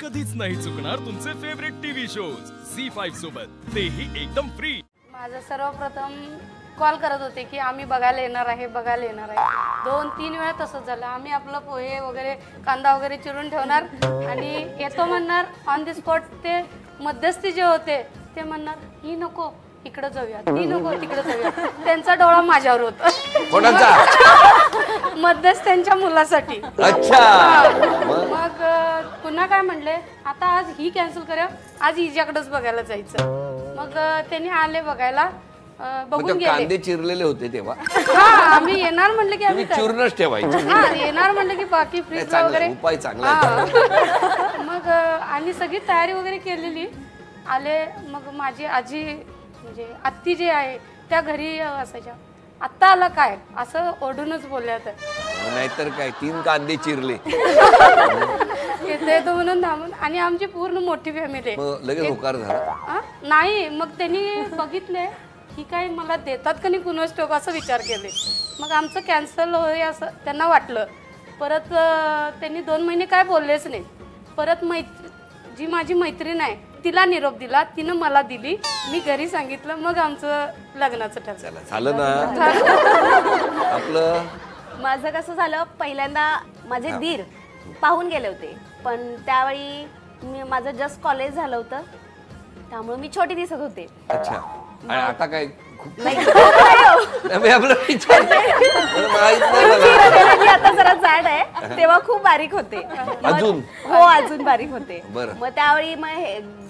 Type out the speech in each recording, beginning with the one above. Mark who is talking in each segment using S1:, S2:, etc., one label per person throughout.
S1: कधीच नाही चुकणार तुमचे फेवरेट टीव्ही शोज झी5 सोबत, तेही एकदम फ्री।
S2: माझं सर्वप्रथम कॉल करत होते की आम्ही बघायला येणार आहे, बघायला येणार आहे। 2-3 वेळा तसंच झालं। आम्ही आपलं पोहे वगैरे कांदा वगैरे चिरून ठेवणार आणि येतो म्हणणार ऑन द स्पॉट। ते मध्यस्थी जे होते ते म्हणणार ही नको इकडे जाऊया, ती नको तिकडे जाऊया। त्यांचा डोळा माझ्यावर होता।
S3: कोणाचा?
S2: मध्यस्थ त्यांच्या मुलासाठी।
S3: अच्छा।
S2: मग पुन्हा काय म्हणले, आता आज ही कॅन्सल करूया, आज हिच्याकडेच बघायला जायचं। मग त्यांनी आले बघायला, बघून गेले।
S3: कांदे चिरलेले होते तेव्हा?
S2: हा, आम्ही येणार म्हणले की आम्ही
S3: चूर्णच ठेवायचं।
S2: हा, येणार म्हणले की बाकी फ्रीज वगैरे
S3: उपाय चांगला आहे।
S2: मग आणि सगळी तयारी वगैरे केलेली। आले, मग माझी आजी म्हणजे आत्ती जे आहे त्या घरी असायच्या। आत्ता आला काय असं ओढूनच बोलल्या तर
S3: नाहीतर काय 3 कांदे चिरले
S2: येते तो म्हणून थांबून। आणि आमची पूर्ण मोठी फॅमिली आहे।
S3: लगेच होकार झाला?
S2: नाही, मग त्यांनी बघितले ही काय मला देतात का नाही कुणास ठाऊक असं विचार केले। मग आमचं कॅन्सल होय असं त्यांना वाटलं। परत त्यांनी 2 महिने काय बोललेच नाही। परत जी माझी मैत्रीण आहे तिला निरोप दिला, तिनं मला दिली, मी घरी सांगितलं, मग आमचं लग्नाचं ठरलं।
S3: झालं ना आपलं?
S4: माझं कसं झालं, पहिल्यांदा माझे दीर पाहून गेले होते, पण त्यावेळी माझं जस्ट कॉलेज झालं होतं, त्यामुळे मी छोटी दिसत होते।
S3: अच्छा। आणि आता काय
S4: आता जरा जाड आहे, तेव्हा खूप बारीक होते
S3: अजून?
S4: हो, अजून बारीक होते।
S3: मग
S4: त्यावेळी मग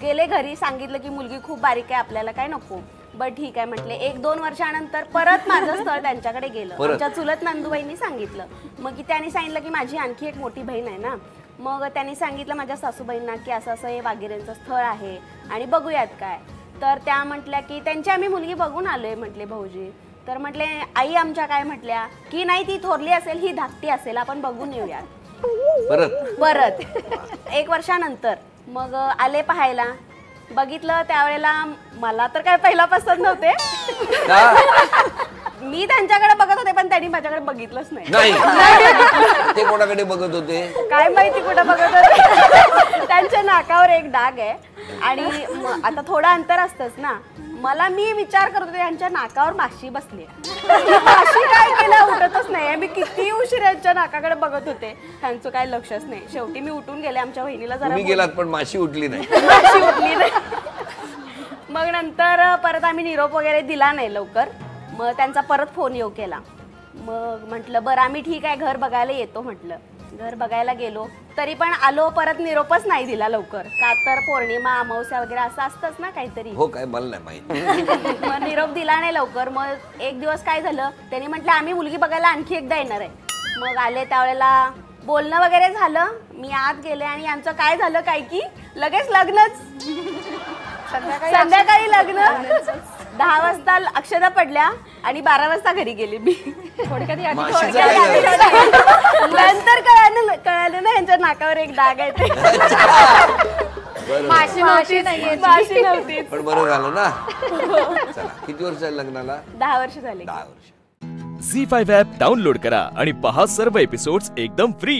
S4: गेले घरी, सांगितलं की मुलगी खूप बारीक आहे, आपल्याला काय नको। बट ठीक आहे म्हटले। 1-2 वर्षानंतर परत माझं स्थळ त्यांच्याकडे गेलं। आमच्या चुलत नंदूबाईंनी सांगितलं, मग त्यांनी सांगितलं की माझी आणखी एक मोठी बहीण आहे ना, मग त्यांनी सांगितलं माझ्या सासूबाईंना की असं असं हे वाघेरेंचं स्थळ आहे आणि बघूयात काय। तर त्या म्हटल्या की त्यांची आम्ही मुलगी बघून आलोय म्हटले भाऊजी। तर म्हटले आई आमच्या काय म्हटल्या की नाही, ती थोरली असेल, ही धाकटी असेल, आपण बघून येऊया परत 1 वर्षानंतर। मग आले पाहायला, बघितलं, त्यावेळेला मला तर काय पहिला पसंत नव्हते। मी त्यांच्याकडे बघत होते, पण त्यांनी माझ्याकडे बघितलंच नाही।
S3: ते कोणाकडे बघत होते
S4: काय माहिती कुठं बघत होते। त्यांच्या नाकावर एक डाग आहे आणि आता थोडं अंतर असतंच ना, मला मी विचार करत होते यांच्या नाकावर माशी बसली, माशी काय केलं उठतच नाही। मी किती उशीर यांच्या नाकाकडे बघत होते, त्यांचं काय लक्षच नाही। शेवटी मी उठून गेले, आमच्या बहिणीला जरा
S3: गेलात पण माशी उठली नाही।
S4: माशी उठली नाही। मग नंतर परत आम्ही निरोप वगैरे दिला नाही लवकर। मग त्यांचा परत फोन येऊ केला। मग म्हटलं बरं आम्ही ठीक आहे, घर बघायला येतो म्हटलं। घर बघायला गेलो, तरी पण आलो, परत निरोपच नाही दिला लवकर, का तर पौर्णिमा अमावस्या वगैरे असं असतंच ना काहीतरी।
S3: हो, काय मला नाही माहिती।
S4: मग निरोप दिला नाही लवकर। मग एक दिवस काय झालं, त्यांनी म्हटलं आम्ही मुलगी बघायला आणखी एकदा येणार आहे। मग आले, त्यावेळेला बोलणं वगैरे झालं, मी आत गेले आणि यांचं काय झालं काय की लगेच लग्नच। संध्याकाळी लग्न, 10 वाजता अक्षता पडल्या आणि 12 वाजता घरी गेली मी। नंतर कळालं ना यांच्या नाकावर एक डाग आहे ते।
S2: माशी
S4: नव्हती,
S3: पण बरं झालं ना। चला, किती वर्ष झाले लग्नाला?
S4: 10 वर्ष झाले।
S3: 10 वर्ष।
S1: झी5 ॲप डाउनलोड करा आणि पहा सर्व एपिसोड्स एकदम फ्री।